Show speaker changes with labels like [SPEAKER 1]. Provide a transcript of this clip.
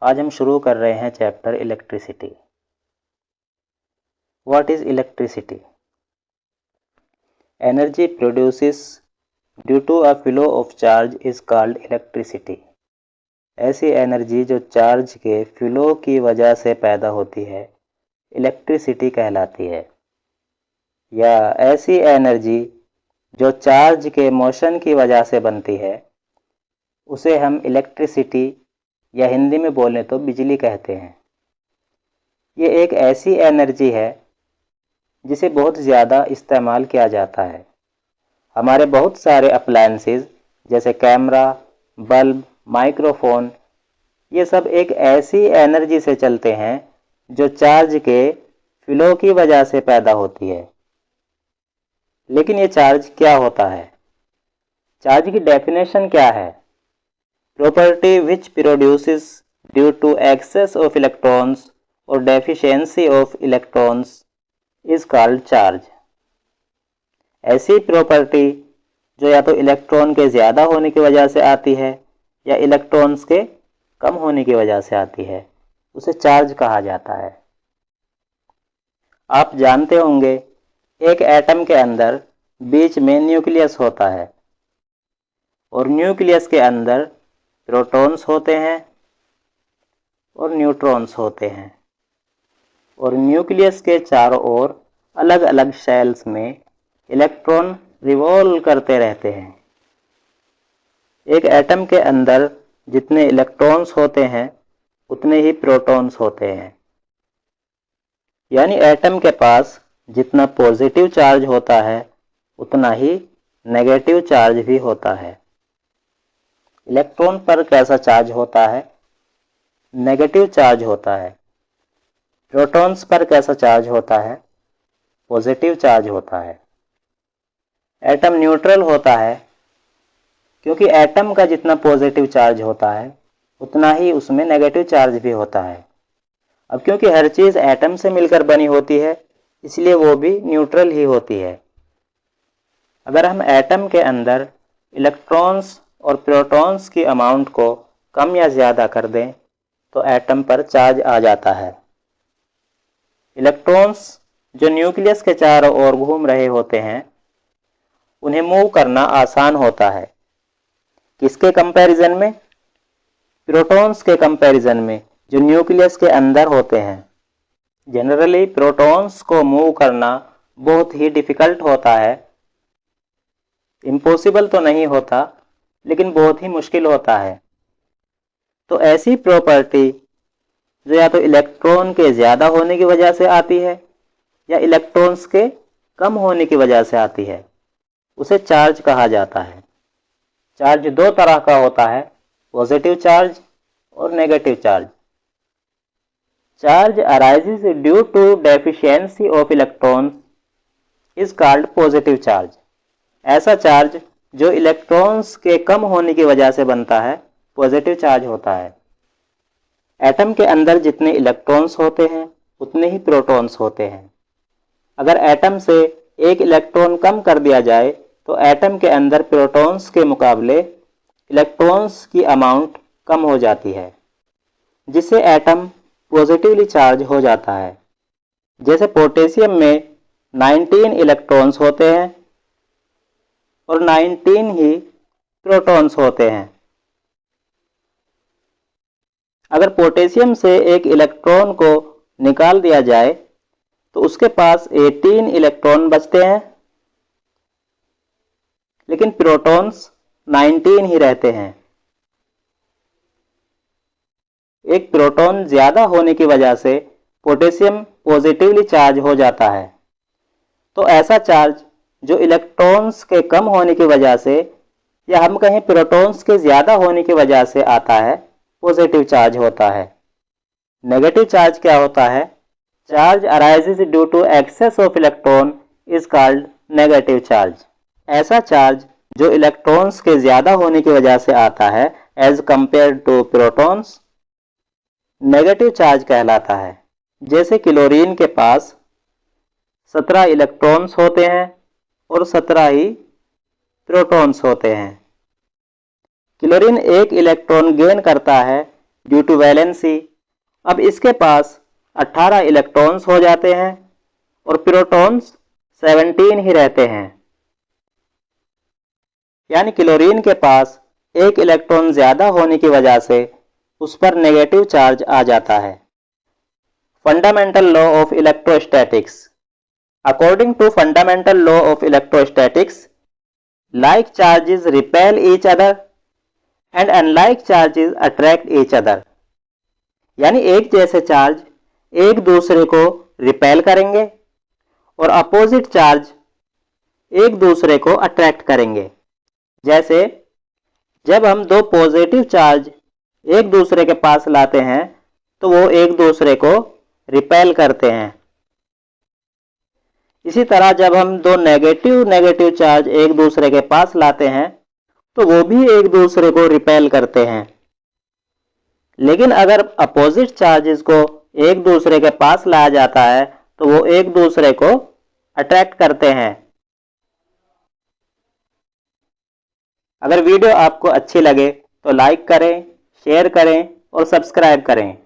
[SPEAKER 1] आज हम शुरू कर रहे हैं chapter electricity. What is electricity? Energy produces due to a flow of charge is called electricity. ऐसी एनर्जी जो चार्ज के फ्लो की वजह से पैदा होती है इलेक्ट्रिसिटी कहलाती है, या ऐसी एनर्जी जो चार्ज के मोशन की वजह से बनती है उसे हम इलेक्ट्रिसिटी या हिंदी में बोलें तो बिजली कहते हैं। ये एक ऐसी एनर्जी है जिसे बहुत ज़्यादा इस्तेमाल किया जाता है। हमारे बहुत सारे अप्लायंसेस जैसे कैमरा, बल्ब, माइक्रोफोन, ये सब एक ऐसी एनर्जी से चलते हैं जो चार्ज के फ्लो की वजह से पैदा होती है। लेकिन ये चार्ज क्या होता है? चार्ज की डेफिनेशन क्या है? property which produces due to excess of electrons or deficiency of electrons is called charge। ऐसी प्रॉपर्टी जो या तो इलेक्ट्रॉन के ज़्यादा होने की वजह से आती है या इलेक्ट्रॉन्स के कम होने की वजह से आती है उसे चार्ज कहा जाता है। आप जानते होंगे एक एटम के अंदर बीच में न्यूक्लियस होता है और न्यूक्लियस के अंदर प्रोटॉन्स होते हैं और न्यूट्रॉन्स होते हैं, और न्यूक्लियस के चारों ओर अलग अलग शेल्स में इलेक्ट्रॉन रिवॉल्व करते रहते हैं। एक एटम के अंदर जितने इलेक्ट्रॉन्स होते हैं उतने ही प्रोटॉन्स होते हैं, यानी एटम के पास जितना पॉजिटिव चार्ज होता है उतना ही नेगेटिव चार्ज भी होता है। इलेक्ट्रॉन पर कैसा चार्ज होता है? नेगेटिव चार्ज होता है। प्रोटॉन्स पर कैसा चार्ज होता है? पॉजिटिव चार्ज होता है। एटम न्यूट्रल होता है क्योंकि एटम का जितना पॉजिटिव चार्ज होता है उतना ही उसमें नेगेटिव चार्ज भी होता है। अब क्योंकि हर चीज़ एटम से मिलकर बनी होती है इसलिए वो भी न्यूट्रल ही होती है। अगर हम एटम के अंदर इलेक्ट्रॉन्स और प्रोटॉन्स की अमाउंट को कम या ज़्यादा कर दें तो एटम पर चार्ज आ जाता है। इलेक्ट्रॉन्स जो न्यूक्लियस के चारों ओर घूम रहे होते हैं उन्हें मूव करना आसान होता है। किसके कंपैरिजन में? प्रोटॉन्स के कंपैरिजन में जो न्यूक्लियस के अंदर होते हैं। जनरली प्रोटॉन्स को मूव करना बहुत ही डिफ़िकल्ट होता है। इम्पॉसिबल तो नहीं होता लेकिन बहुत ही मुश्किल होता है। तो ऐसी प्रॉपर्टी जो या तो इलेक्ट्रॉन के ज़्यादा होने की वजह से आती है या इलेक्ट्रॉन्स के कम होने की वजह से आती है उसे चार्ज कहा जाता है। चार्ज दो तरह का होता है, पॉजिटिव चार्ज और negative charge. Charge arises due to deficiency of electrons is called positive charge. ऐसा चार्ज जो इलेक्ट्रॉन्स के कम होने की वजह से बनता है पॉजिटिव चार्ज होता है। एटम के अंदर जितने इलेक्ट्रॉन्स होते हैं उतने ही प्रोटॉन्स होते हैं। अगर एटम से एक इलेक्ट्रॉन कम कर दिया जाए तो एटम के अंदर प्रोटॉन्स के मुकाबले इलेक्ट्रॉन्स की अमाउंट कम हो जाती है, जिससे एटम पॉजिटिवली चार्ज हो जाता है। जैसे पोटेशियम में 19 इलेक्ट्रॉन्स होते हैं और 19 ही प्रोटॉन्स होते हैं। अगर पोटेशियम से एक इलेक्ट्रॉन को निकाल दिया जाए तो उसके पास 18 इलेक्ट्रॉन बचते हैं, लेकिन प्रोटॉन्स 19 ही रहते हैं। एक प्रोटॉन ज़्यादा होने की वजह से पोटेशियम पॉजिटिवली चार्ज हो जाता है। तो ऐसा चार्ज जो इलेक्ट्रॉन्स के कम होने की वजह से या हम कहें प्रोटॉन्स के ज़्यादा होने की वजह से आता है पॉजिटिव चार्ज होता है। नेगेटिव चार्ज क्या होता है? Charge arises due to excess of electron is called negative charge. ऐसा चार्ज जो इलेक्ट्रॉन्स के ज़्यादा होने की वजह से आता है as compare to protons negative charge कहलाता है। जैसे क्लोरीन के पास 17 इलेक्ट्रॉन्स होते हैं और 17 ही प्रोटॉन्स होते हैं। क्लोरीन एक इलेक्ट्रॉन गेन करता है ड्यू टू वैलेंसी। अब इसके पास 18 इलेक्ट्रॉन्स हो जाते हैं और प्रोटॉन्स 17 ही रहते हैं, यानी क्लोरीन के पास एक इलेक्ट्रॉन ज्यादा होने की वजह से उस पर नेगेटिव चार्ज आ जाता है। Fundamental law of electrostatics. According to fundamental law of electrostatics, like charges repel each other and unlike charges attract each other। यानी एक जैसे चार्ज एक दूसरे को रिपेल करेंगे और अपोजिट चार्ज एक दूसरे को अट्रैक्ट करेंगे। जैसे जब हम दो पॉजिटिव चार्ज एक दूसरे के पास लाते हैं तो वो एक दूसरे को रिपेल करते हैं। इसी तरह जब हम दो नेगेटिव चार्ज एक दूसरे के पास लाते हैं तो वो भी एक दूसरे को रिपेल करते हैं। लेकिन अगर अपोजिट चार्जेस को एक दूसरे के पास लाया जाता है तो वो एक दूसरे को अट्रैक्ट करते हैं। अगर वीडियो आपको अच्छी लगे तो लाइक करें, शेयर करें और सब्सक्राइब करें।